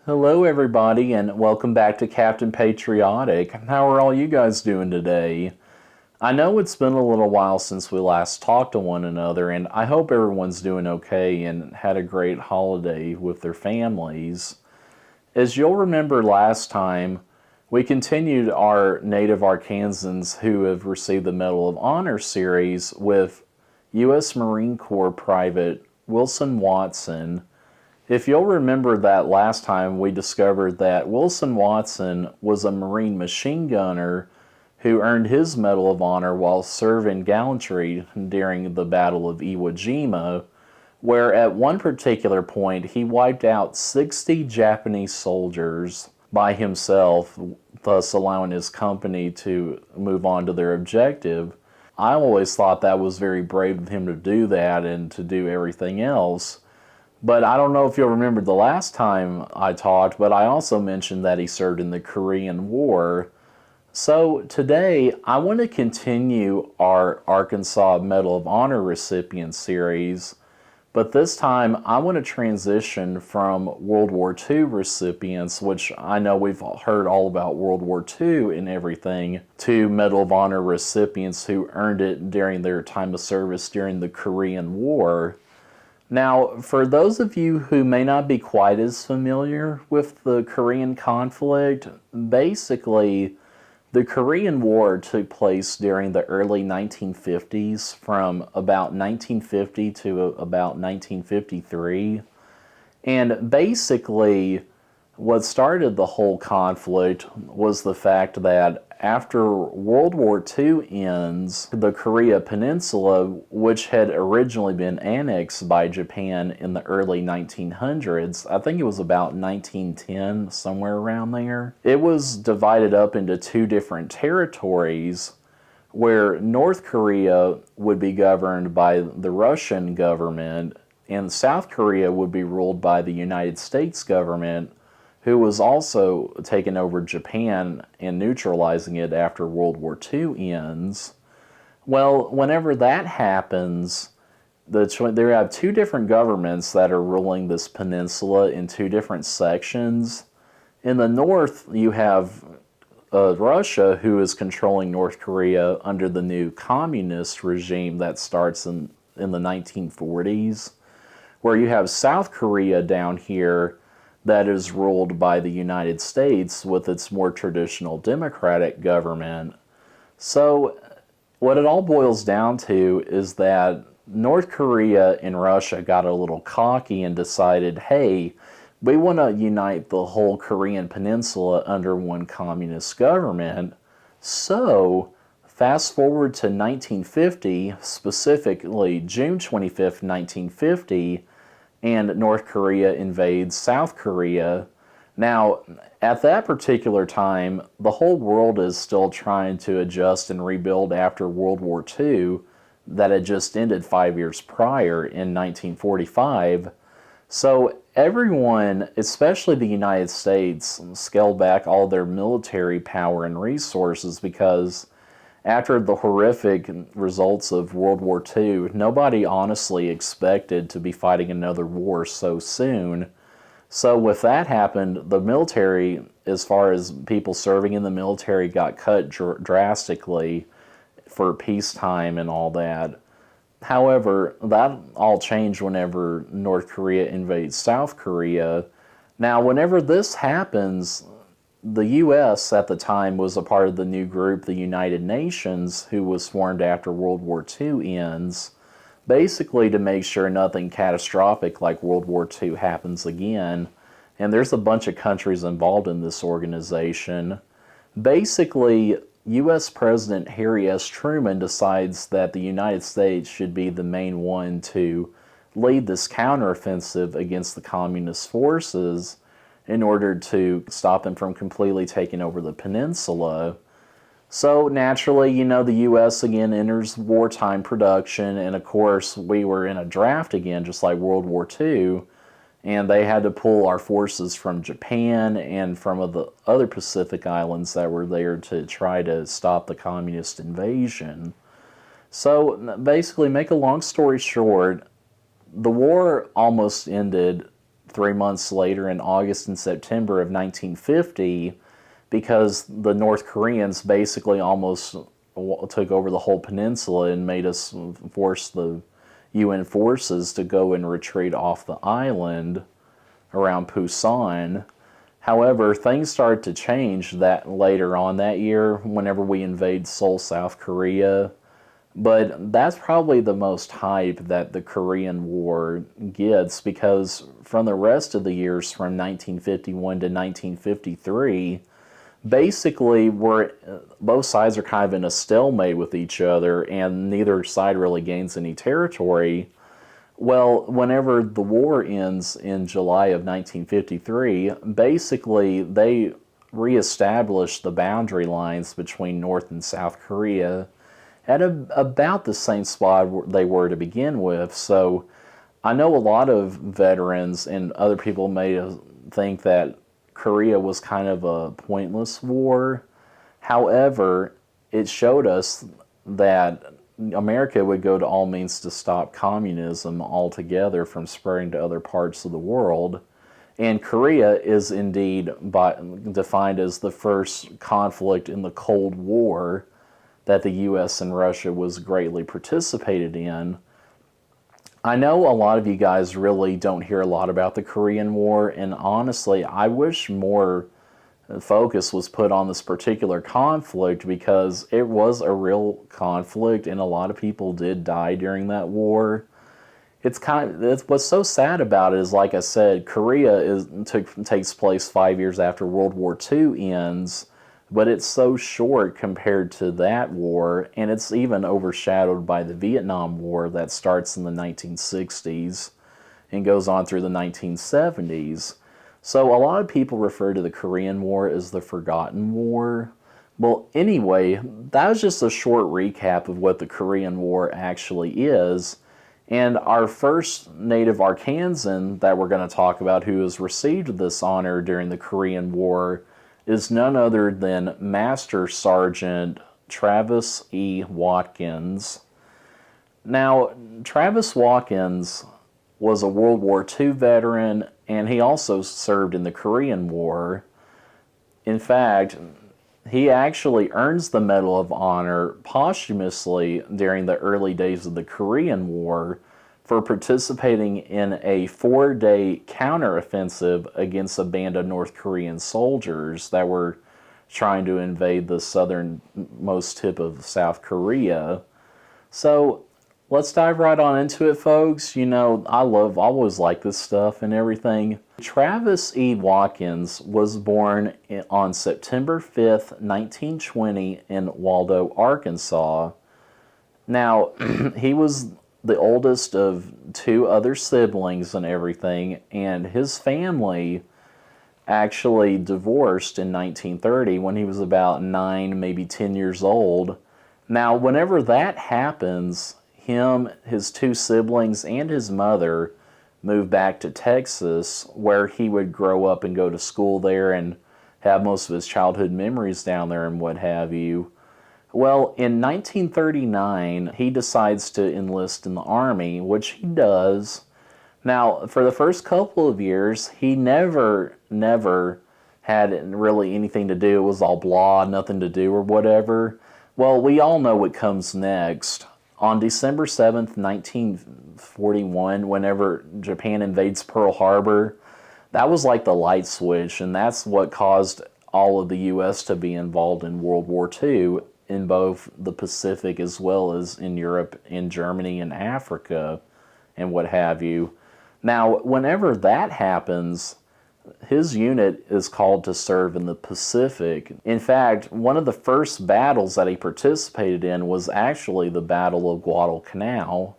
Hello, everybody, and welcome back to Captain Patriotic. How are all you guys doing today? I know it's been a little while since we last talked to one another, and I hope everyone's doing okay and had a great holiday with their families. As you'll remember last time, we continued our native Arkansans who have received the Medal of Honor series with U.S. Marine Corps Private Wilson Watson. If you'll remember that last time, we discovered that Wilson Watson was a Marine machine gunner who earned his Medal of Honor while serving gallantry during the Battle of Iwo Jima, where at one particular point he wiped out 60 Japanese soldiers by himself, thus allowing his company to move on to their objective. I always thought that was very brave of him to do that and to do everything else. But I don't know if you'll remember the last time I talked, but I also mentioned that he served in the Korean War. So today, I want to continue our Arkansas Medal of Honor recipient series, but this time I want to transition from World War II recipients, which I know we've heard all about World War II and everything, to Medal of Honor recipients who earned it during their time of service during the Korean War. Now, for those of you who may not be quite as familiar with the Korean conflict, basically, the Korean War took place during the early 1950s, from about 1950 to about 1953. And basically, what started the whole conflict was the fact that after World War II ends, the Korea Peninsula, which had originally been annexed by Japan in the early 1900s, I think it was about 1910, somewhere around there, it was divided up into two different territories where North Korea would be governed by the Russian government and South Korea would be ruled by the United States government, who was also taking over Japan and neutralizing it after World War II ends. Well, whenever that happens, there have two different governments that are ruling this peninsula in two different sections. In the north, you have Russia, who is controlling North Korea under the new communist regime that starts in the 1940s, where you have South Korea down here that is ruled by the United States with its more traditional democratic government. So what it all boils down to is that North Korea and Russia got a little cocky and decided, hey, we want to unite the whole Korean peninsula under one communist government. So fast forward to 1950, specifically June 25th, 1950, and North Korea invades South Korea. Now, at that particular time, the whole world is still trying to adjust and rebuild after World War II that had just ended 5 years prior in 1945. So everyone, especially the United States, scaled back all their military power and resources because after the horrific results of World War II, nobody honestly expected to be fighting another war so soon. So with that happened, the military, as far as people serving in the military, got cut drastically for peacetime and all that. However, that all changed whenever North Korea invades South Korea. Now, whenever this happens, the U.S. at the time was a part of the new group, the United Nations, who was formed after World War II ends, basically to make sure nothing catastrophic like World War II happens again. And there's a bunch of countries involved in this organization. Basically, U.S. President Harry S. Truman decides that the United States should be the main one to lead this counteroffensive against the communist forces in order to stop them from completely taking over the peninsula. So naturally, the U.S. again enters wartime production, and of course we were in a draft again, just like World War II, and they had to pull our forces from Japan and from the other Pacific islands that were there to try to stop the communist invasion. So basically, make a long story short, the war almost ended 3 months later in August and September of 1950, because the North Koreans basically almost took over the whole peninsula and made us force the UN forces to go and retreat off the island around Busan. However, things started to change that later on that year whenever we invade Seoul, South Korea. But that's probably the most hype that the Korean War gets, because from the rest of the years from 1951 to 1953, basically both sides are kind of in a stalemate with each other and neither side really gains any territory. Well, whenever the war ends in July of 1953, basically they reestablish the boundary lines between North and South Korea at about the same spot they were to begin with. So I know a lot of veterans and other people may think that Korea was kind of a pointless war. However, it showed us that America would go to all means to stop communism altogether from spreading to other parts of the world. And Korea is indeed defined as the first conflict in the Cold War that the U.S. and Russia was greatly participated in. I know a lot of you guys really don't hear a lot about the Korean War, and honestly, I wish more focus was put on this particular conflict, because it was a real conflict and a lot of people did die during that war. What's so sad about it is, like I said, Korea takes place 5 years after World War II ends, but it's so short compared to that war, and it's even overshadowed by the Vietnam War that starts in the 1960s and goes on through the 1970s. So a lot of people refer to the Korean War as the Forgotten War. Well, anyway, that was just a short recap of what the Korean War actually is. And our first native Arkansan that we're going to talk about who has received this honor during the Korean War is none other than Master Sergeant Travis E. Watkins. Now, Travis Watkins was a World War II veteran, and he also served in the Korean War. In fact, he actually earns the Medal of Honor posthumously during the early days of the Korean War for participating in a 4-day counteroffensive against a band of North Korean soldiers that were trying to invade the southernmost tip of South Korea. So let's dive right on into it, folks. You know, I always like this stuff and everything. Travis E. Watkins was born on September 5th, 1920 in Waldo, Arkansas. Now, he was the oldest of 2 other siblings and everything, and his family actually divorced in 1930 when he was about 9, maybe 10 years old. Now, whenever that happens, him, his 2 siblings, and his mother moved back to Texas, where he would grow up and go to school there and have most of his childhood memories down there and what have you. Well, in 1939, he decides to enlist in the Army, which he does. Now, for the first couple of years, he never had really anything to do. It was all blah, nothing to do or whatever. Well, we all know what comes next. On December 7th, 1941, whenever Japan invades Pearl Harbor, that was like the light switch, and that's what caused all of the U.S. to be involved in World War II in both the Pacific as well as in Europe, in Germany, and Africa, and what have you. Now, whenever that happens, his unit is called to serve in the Pacific. In fact, one of the first battles that he participated in was actually the Battle of Guadalcanal,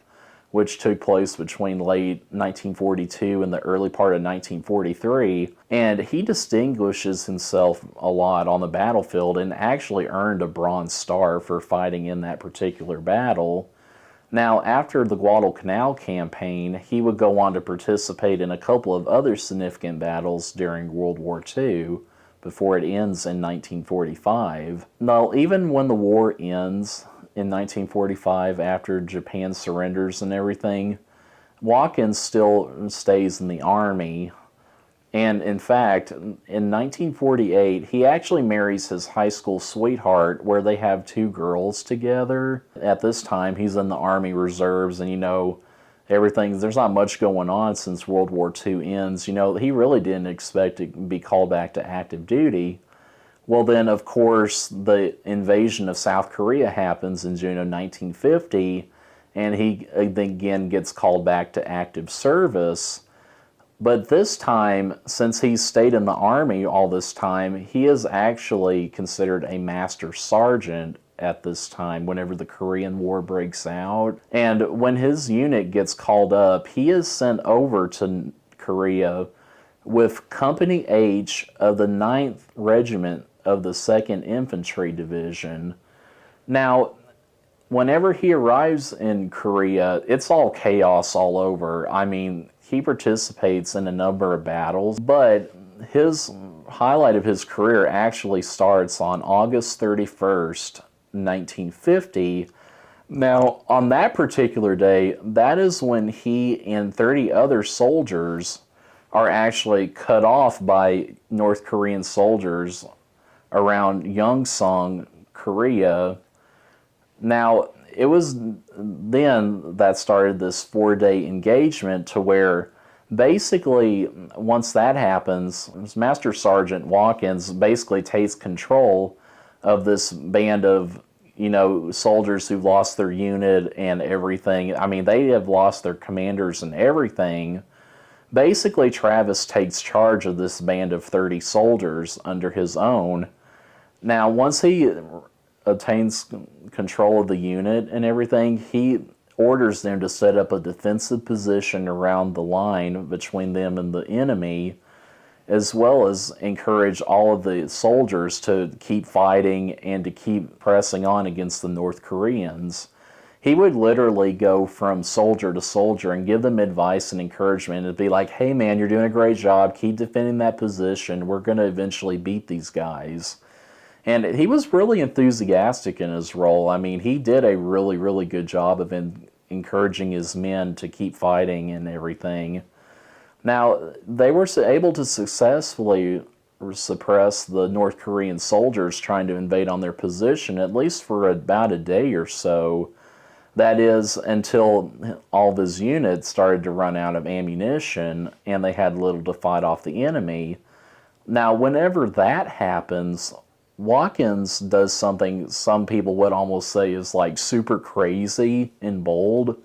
which took place between late 1942 and the early part of 1943. And he distinguishes himself a lot on the battlefield and actually earned a Bronze Star for fighting in that particular battle. Now, after the Guadalcanal campaign, he would go on to participate in a couple of other significant battles during World War II before it ends in 1945. Now, even when the war ends in 1945, after Japan surrenders and everything, Watkins still stays in the Army, And in fact, in 1948, he actually marries his high school sweetheart, where they have two girls together. At this time, he's in the Army Reserves, and there's not much going on since World War II ends. He really didn't expect to be called back to active duty. Well, then, of course, the invasion of South Korea happens in June of 1950, and he again gets called back to active service. But this time, since he's stayed in the Army all this time, he is actually considered a master sergeant at this time whenever the Korean War breaks out. And when his unit gets called up, he is sent over to Korea with Company H of the 9th Regiment of the 2nd Infantry Division. Now, whenever he arrives in Korea, it's all chaos all over. I mean, he participates in a number of battles, but his highlight of his career actually starts on August 31st, 1950. Now, on that particular day, that is when he and 30 other soldiers are actually cut off by North Korean soldiers around Yongsan, Korea. Now, it was then that started this 4-day engagement to where basically once that happens, Master Sergeant Watkins basically takes control of this band of, soldiers who've lost their unit and everything. I mean, they have lost their commanders and everything. Basically, Travis takes charge of this band of 30 soldiers under his own. Now, once he obtains control of the unit and everything, he orders them to set up a defensive position around the line between them and the enemy, as well as encourage all of the soldiers to keep fighting and to keep pressing on against the North Koreans. He would literally go from soldier to soldier and give them advice and encouragement and be like, hey man, you're doing a great job, keep defending that position, we're going to eventually beat these guys. And he was really enthusiastic in his role. I mean, he did a really, really good job of encouraging his men to keep fighting and everything. Now, they were able to successfully suppress the North Korean soldiers trying to invade on their position, at least for about a day or so. That is, until all of his units started to run out of ammunition and they had little to fight off the enemy. Now, whenever that happens, Watkins does something some people would almost say is like super crazy and bold.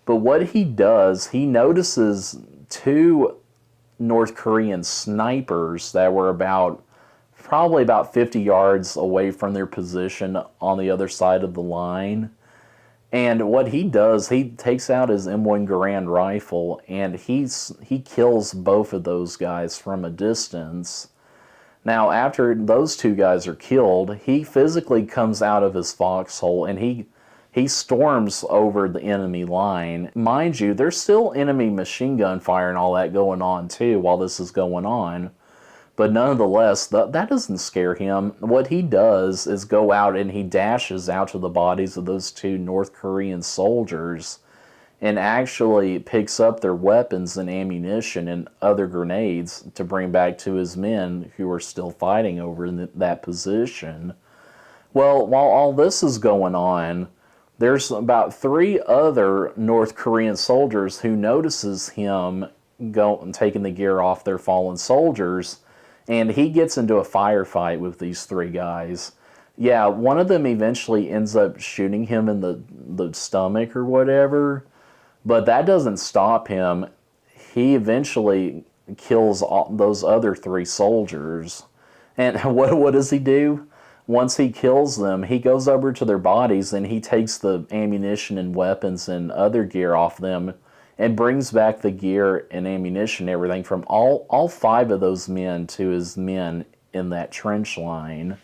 But what he does, he notices two North Korean snipers that were probably about 50 yards away from their position on the other side of the line. And what he does, he takes out his M1 Garand rifle and he kills both of those guys from a distance. Now, after those two guys are killed, he physically comes out of his foxhole and he storms over the enemy line. Mind you, there's still enemy machine gun fire and all that going on too while this is going on. But nonetheless, that doesn't scare him. What he does is go out and he dashes out to the bodies of those two North Korean soldiers and actually picks up their weapons and ammunition and other grenades to bring back to his men who are still fighting over in that position. Well, while all this is going on, there's about 3 other North Korean soldiers who notices him taking the gear off their fallen soldiers, and he gets into a firefight with these 3 guys. Yeah, one of them eventually ends up shooting him in the stomach or whatever, but that doesn't stop him. He eventually kills those other 3 soldiers. And what does he do? Once he kills them, he goes over to their bodies and he takes the ammunition and weapons and other gear off them and brings back the gear and ammunition and everything from all 5 of those men to his men in that trench line.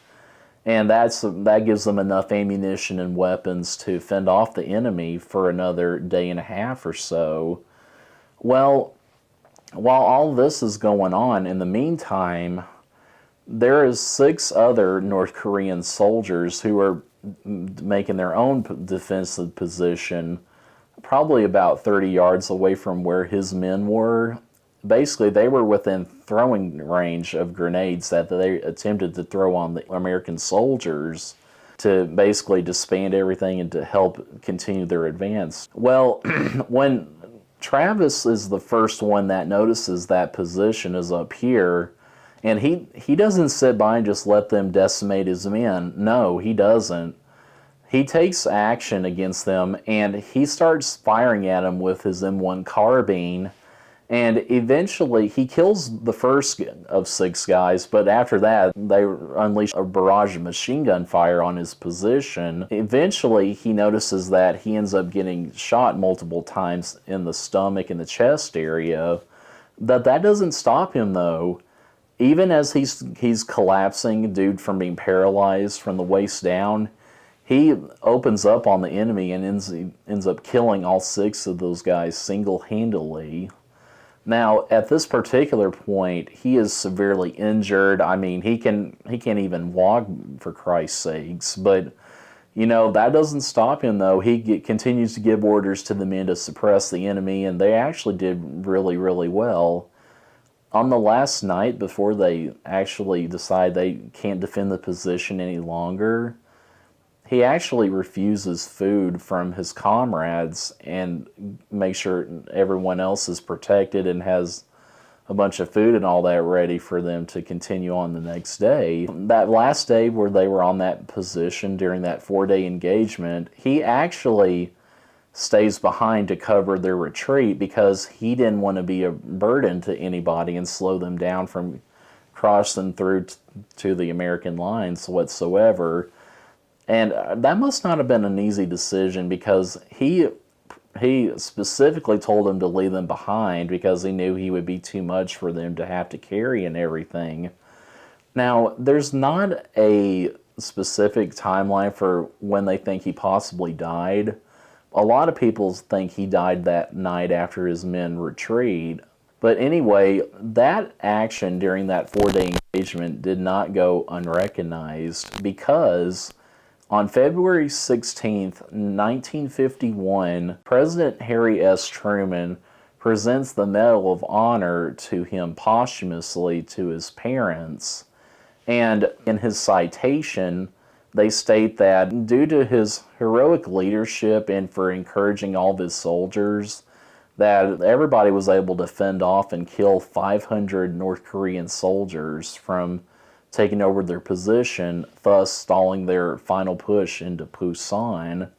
And that gives them enough ammunition and weapons to fend off the enemy for another day and a half or so. Well, while all this is going on, in the meantime, there is 6 other North Korean soldiers who are making their own defensive position, probably about 30 yards away from where his men were. basically they were within throwing range of grenades that they attempted to throw on the American soldiers to basically disband everything and to help continue their advance. Well, when Travis is the first one that notices that position is up here, and he doesn't sit by and just let them decimate his men. No, he doesn't. He takes action against them, and he starts firing at them with his M1 carbine, and eventually he kills the first of 6 guys, but after that they unleash a barrage of machine gun fire on his position. Eventually he notices that he ends up getting shot multiple times in the stomach and the chest area. That doesn't stop him though. Even as he's collapsing, dude, from being paralyzed from the waist down, he opens up on the enemy and ends up killing all 6 of those guys single-handedly. Now, at this particular point, he is severely injured. I mean, he can't even walk, for Christ's sakes. But, you know, that doesn't stop him, though. He continues to give orders to the men to suppress the enemy, and they actually did really, really well. On the last night, before they actually decide they can't defend the position any longer, he actually refuses food from his comrades and makes sure everyone else is protected and has a bunch of food and all that ready for them to continue on the next day. That last day where they were on that position during that 4-day engagement, he actually stays behind to cover their retreat because he didn't want to be a burden to anybody and slow them down from crossing through to the American lines whatsoever. And that must not have been an easy decision because he specifically told them to leave them behind because he knew he would be too much for them to have to carry and everything. Now, there's not a specific timeline for when they think he possibly died. A lot of people think he died that night after his men retreat. But anyway, that action during that 4-day engagement did not go unrecognized because on February 16th, 1951, President Harry S. Truman presents the Medal of Honor to him posthumously to his parents. And in his citation, they state that due to his heroic leadership and for encouraging all of his soldiers, that everybody was able to fend off and kill 500 North Korean soldiers from taking over their position, thus stalling their final push into Busan.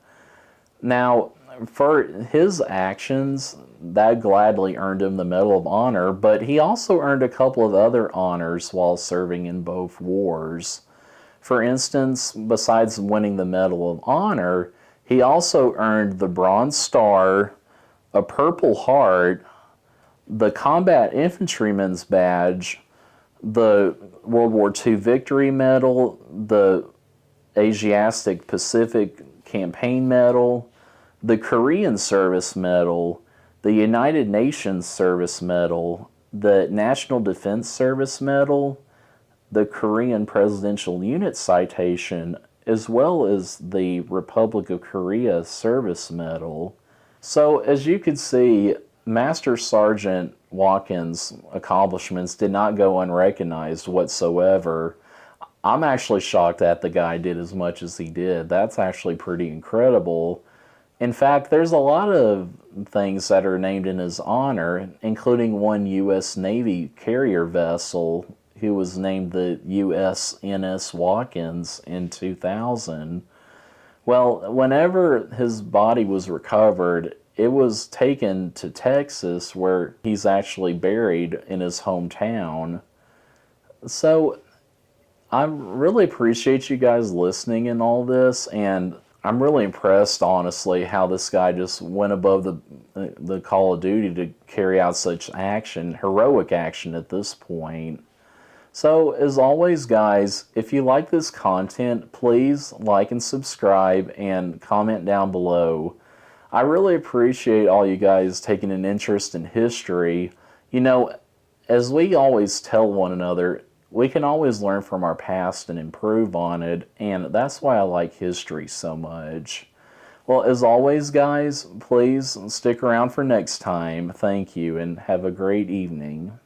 Now, for his actions, that gladly earned him the Medal of Honor, but he also earned a couple of other honors while serving in both wars. For instance, besides winning the Medal of Honor, he also earned the Bronze Star, a Purple Heart, the Combat Infantryman's Badge, the World War II Victory Medal, the Asiatic Pacific Campaign Medal, the Korean Service Medal, the United Nations Service Medal, the National Defense Service Medal, the Korean Presidential Unit Citation, as well as the Republic of Korea Service Medal. So, as you can see, Master Sergeant Watkins' accomplishments did not go unrecognized whatsoever. I'm actually shocked that the guy did as much as he did. That's actually pretty incredible. In fact, there's a lot of things that are named in his honor, including one U.S. Navy carrier vessel who was named the USNS Watkins in 2000. Well, whenever his body was recovered, it was taken to Texas, where he's actually buried in his hometown. So I really appreciate you guys listening in all this, and I'm really impressed, honestly, how this guy just went above the call of duty to carry out such action, heroic action at this point. So, as always, guys, if you like this content, please like and subscribe and comment down below. I really appreciate all you guys taking an interest in history. You know, as we always tell one another, we can always learn from our past and improve on it, and that's why I like history so much. Well, as always, guys, please stick around for next time. Thank you, and have a great evening.